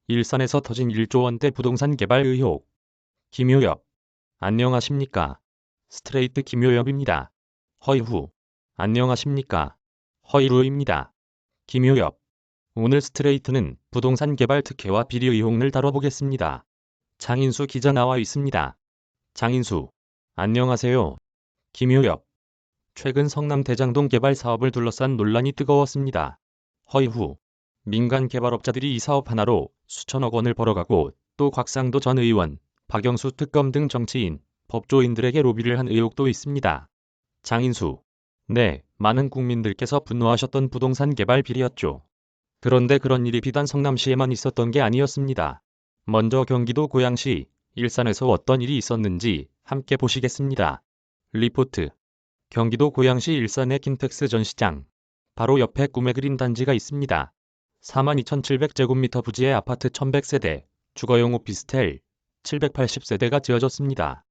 일산에서 터진 1조 원대 부동산 개발 의혹. 김효엽. 안녕하십니까. 스트레이트 김효엽입니다. 허이후. 안녕하십니까. 허이루입니다. 김효엽. 오늘 스트레이트는 부동산 개발 특혜와 비리 의혹을 다뤄보겠습니다. 장인수 기자 나와 있습니다. 장인수. 안녕하세요. 김효엽. 최근 성남 대장동 개발 사업을 둘러싼 논란이 뜨거웠습니다. 허이후. 민간 개발업자들이 이 사업 하나로 수천억 원을 벌어가고 또 곽상도 전 의원, 박영수 특검 등 정치인, 법조인들에게 로비를 한 의혹도 있습니다. 장인수. 네, 많은 국민들께서 분노하셨던 부동산 개발 비리였죠. 그런데 그런 일이 비단 성남시에만 있었던 게 아니었습니다. 먼저 경기도 고양시, 일산에서 어떤 일이 있었는지 함께 보시겠습니다. 리포트. 경기도 고양시 일산의 킨텍스 전 시장. 바로 옆에 꿈의 그린 단지가 있습니다. 42,700제곱미터 부지의 아파트 1,100세대, 주거용 오피스텔 780세대가 지어졌습니다.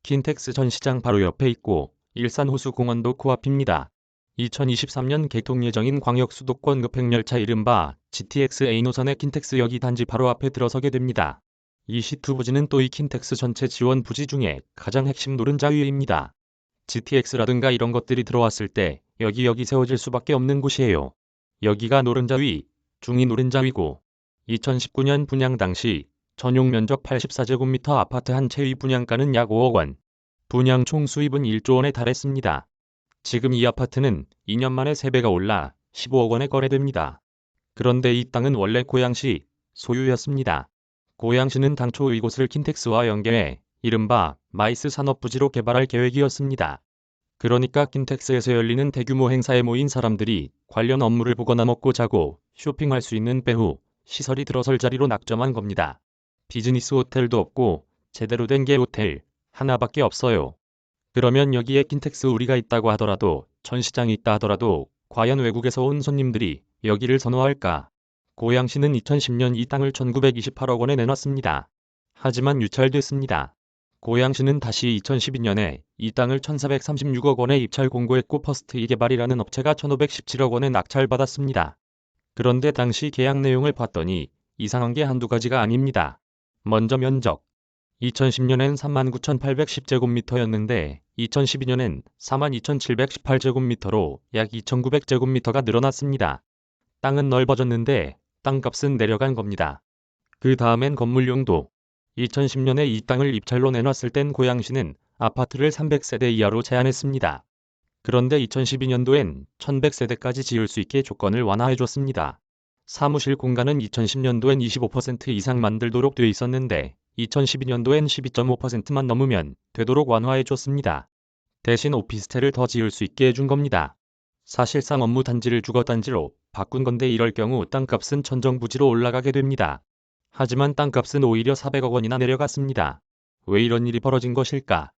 킨텍스 전 시장 바로 옆에 있고 일산 호수공원도 코앞입니다. 2023년 개통 예정인 광역 수도권 급행열차 이른바 GTX A노선의 킨텍스역이 단지 바로 앞에 들어서게 됩니다. 이 시투 부지는 또 이 킨텍스 전체 지원 부지 중에 가장 핵심 노른자위입니다. GTX라든가 이런 것들이 들어왔을 때 여기 세워질 수밖에 없는 곳이에요. 여기가 노른자위, 중위 노른자위고 2019년 분양 당시 전용 면적 84제곱미터 아파트 한 채의 분양가는 약 5억 원. 분양 총 수입은 1조 원에 달했습니다. 지금 이 아파트는 2년 만에 3배가 올라 15억 원에 거래됩니다. 그런데 이 땅은 원래 고양시 소유였습니다. 고양시는 당초 이곳을 킨텍스와 연계해 이른바 마이스 산업부지로 개발할 계획이었습니다. 그러니까 킨텍스에서 열리는 대규모 행사에 모인 사람들이 관련 업무를 보거나 먹고 자고 쇼핑할 수 있는 배후 시설이 들어설 자리로 낙점한 겁니다. 비즈니스 호텔도 없고 제대로 된 게 호텔 하나밖에 없어요. 그러면 여기에 킨텍스 우리가 있다고 하더라도 전 시장이 있다 하더라도 과연 외국에서 온 손님들이 여기를 선호할까? 고양시는 2010년 이 땅을 1928억 원에 내놨습니다. 하지만 유찰됐습니다. 고양시는 다시 2012년에 이 땅을 1,436억 원에 입찰 공고했고 퍼스트 이개발이라는 업체가 1,517억 원에 낙찰받았습니다. 그런데 당시 계약 내용을 봤더니 이상한 게 한두 가지가 아닙니다. 먼저 면적. 2010년엔 39,810제곱미터였는데 2012년엔 42,718제곱미터로 약 2,900제곱미터가 늘어났습니다. 땅은 넓어졌는데 땅값은 내려간 겁니다. 그 다음엔 건물 용도. 2010년에 이 땅을 입찰로 내놨을 땐 고양시는 아파트를 300세대 이하로 제한했습니다. 그런데 2012년도엔 1,100세대까지 지을 수 있게 조건을 완화해줬습니다. 사무실 공간은 2010년도엔 25% 이상 만들도록 돼 있었는데 2012년도엔 12.5%만 넘으면 되도록 완화해줬습니다. 대신 오피스텔을 더 지을 수 있게 해준 겁니다. 사실상 업무 단지를 주거단지로 바꾼 건데 이럴 경우 땅값은 천정부지로 올라가게 됩니다. 하지만 땅값은 오히려 400억 원이나 내려갔습니다. 왜 이런 일이 벌어진 것일까?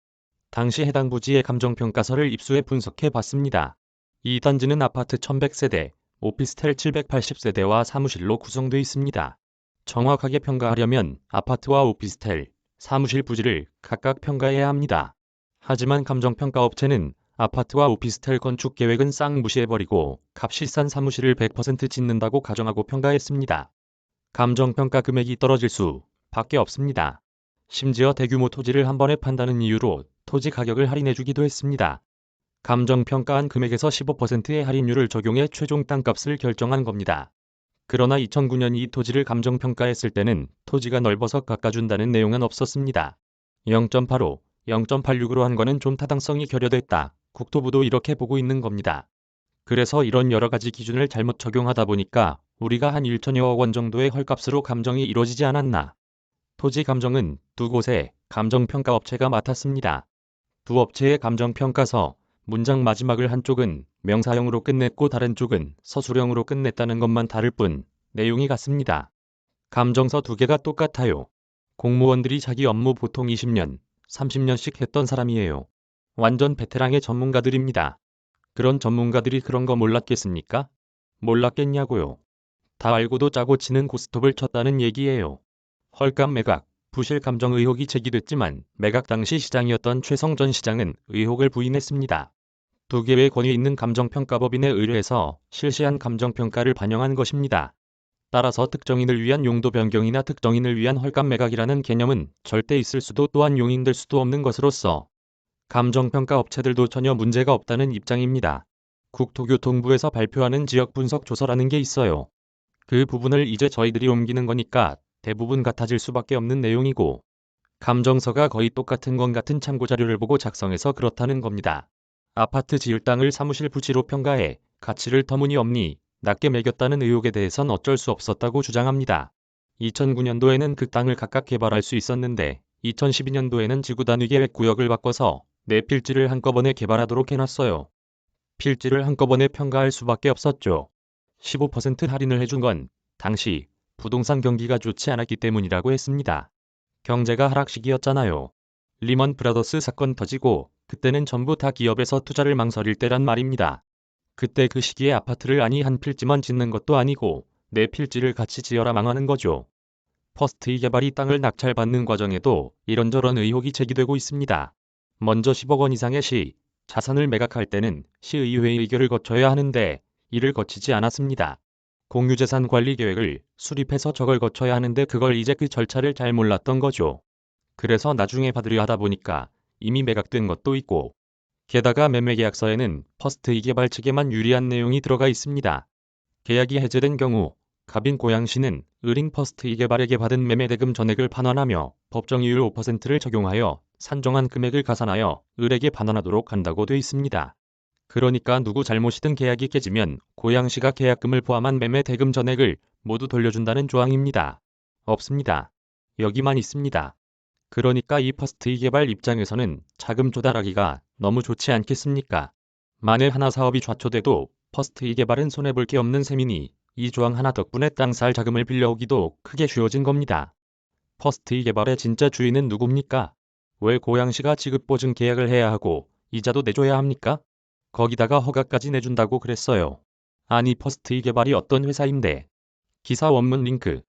당시 해당 부지의 감정평가서를 입수해 분석해 봤습니다. 이 단지는 아파트 1,100세대, 오피스텔 780세대와 사무실로 구성되어 있습니다. 정확하게 평가하려면 아파트와 오피스텔, 사무실 부지를 각각 평가해야 합니다. 하지만 감정평가업체는 아파트와 오피스텔 건축 계획은 싹 무시해버리고 값이 싼 사무실을 100% 짓는다고 가정하고 평가했습니다. 감정평가 금액이 떨어질 수 밖에 없습니다. 심지어 대규모 토지를 한 번에 판다는 이유로 토지 가격을 할인해주기도 했습니다. 감정평가한 금액에서 15%의 할인율을 적용해 최종 땅값을 결정한 겁니다. 그러나 2009년 이 토지를 감정평가했을 때는 토지가 넓어서 깎아준다는 내용은 없었습니다. 0.85, 0.86으로 한 거는 좀 타당성이 결여됐다. 국토부도 이렇게 보고 있는 겁니다. 그래서 이런 여러 가지 기준을 잘못 적용하다 보니까 우리가 한 1천여억 원 정도의 헐값으로 감정이 이루어지지 않았나. 토지 감정은 두 곳의 감정평가업체가 맡았습니다. 두 업체의 감정평가서, 문장 마지막을 한쪽은 명사형으로 끝냈고 다른 쪽은 서술형으로 끝냈다는 것만 다를 뿐 내용이 같습니다. 감정서 두 개가 똑같아요. 공무원들이 자기 업무 보통 20년, 30년씩 했던 사람이에요. 완전 베테랑의 전문가들입니다. 그런 전문가들이 그런 거 몰랐겠습니까? 몰랐겠냐고요. 다 알고도 짜고 치는 고스톱을 쳤다는 얘기예요. 헐값 매각, 부실 감정 의혹이 제기됐지만 매각 당시 시장이었던 최성전 시장은 의혹을 부인했습니다. 두 개의 권위 있는 감정평가법인에 의뢰해서 실시한 감정평가를 반영한 것입니다. 따라서 특정인을 위한 용도 변경이나 특정인을 위한 헐값 매각이라는 개념은 절대 있을 수도 또한 용인될 수도 없는 것으로서 감정평가 업체들도 전혀 문제가 없다는 입장입니다. 국토교통부에서 발표하는 지역 분석 조서라는 게 있어요. 그 부분을 이제 저희들이 옮기는 거니까 대부분 같아질 수밖에 없는 내용이고 감정서가 거의 똑같은 것 같은 참고자료를 보고 작성해서 그렇다는 겁니다. 아파트 지을 땅을 사무실 부지로 평가해 가치를 터무니없니 낮게 매겼다는 의혹에 대해선 어쩔 수 없었다고 주장합니다. 2009년도에는 그 땅을 각각 개발할 수 있었는데 2012년도에는 지구단위 계획 구역을 바꿔서 네 필지를 한꺼번에 개발하도록 해놨어요. 필지를 한꺼번에 평가할 수밖에 없었죠. 15% 할인을 해준 건 당시 부동산 경기가 좋지 않았기 때문이라고 했습니다. 경제가 하락 시기였잖아요. 리먼 브라더스 사건 터지고 그때는 전부 다 기업에서 투자를 망설일 때란 말입니다. 그때 그 시기에 아파트를 아니 한 필지만 짓는 것도 아니고 네 필지를 같이 지어라 망하는 거죠. 퍼스트이 개발이 땅을 낙찰받는 과정에도 이런저런 의혹이 제기되고 있습니다. 먼저 10억 원 이상의 자산을 매각할 때는 시의회의 의결을 거쳐야 하는데 이를 거치지 않았습니다. 공유재산 관리 계획을 수립해서 저걸 거쳐야 하는데 그걸 이제 그 절차를 잘 몰랐던 거죠. 그래서 나중에 받으려 하다 보니까 이미 매각된 것도 있고 게다가 매매계약서에는 퍼스트이 개발 측에만 유리한 내용이 들어가 있습니다. 계약이 해제된 경우 갑인 고양시는 의린 퍼스트이 개발에게 받은 매매대금 전액을 반환하며 법정이율 5%를 적용하여 산정한 금액을 가산하여 을에게 반환하도록 한다고 돼 있습니다. 그러니까 누구 잘못이든 계약이 깨지면 고양시가 계약금을 포함한 매매대금 전액을 모두 돌려준다는 조항입니다. 없습니다. 여기만 있습니다. 그러니까 이 퍼스트이 개발 입장에서는 자금 조달하기가 너무 좋지 않겠습니까? 만일 하나 사업이 좌초돼도 퍼스트이 개발은 손해볼 게 없는 셈이니 이 조항 하나 덕분에 땅 살 자금을 빌려오기도 크게 쉬워진 겁니다. 퍼스트이 개발의 진짜 주인은 누굽니까? 왜 고양시가 지급보증 계약을 해야 하고 이자도 내줘야 합니까? 거기다가 허가까지 내준다고 그랬어요. 아니 퍼스트이 개발이 어떤 회사인데. 기사 원문 링크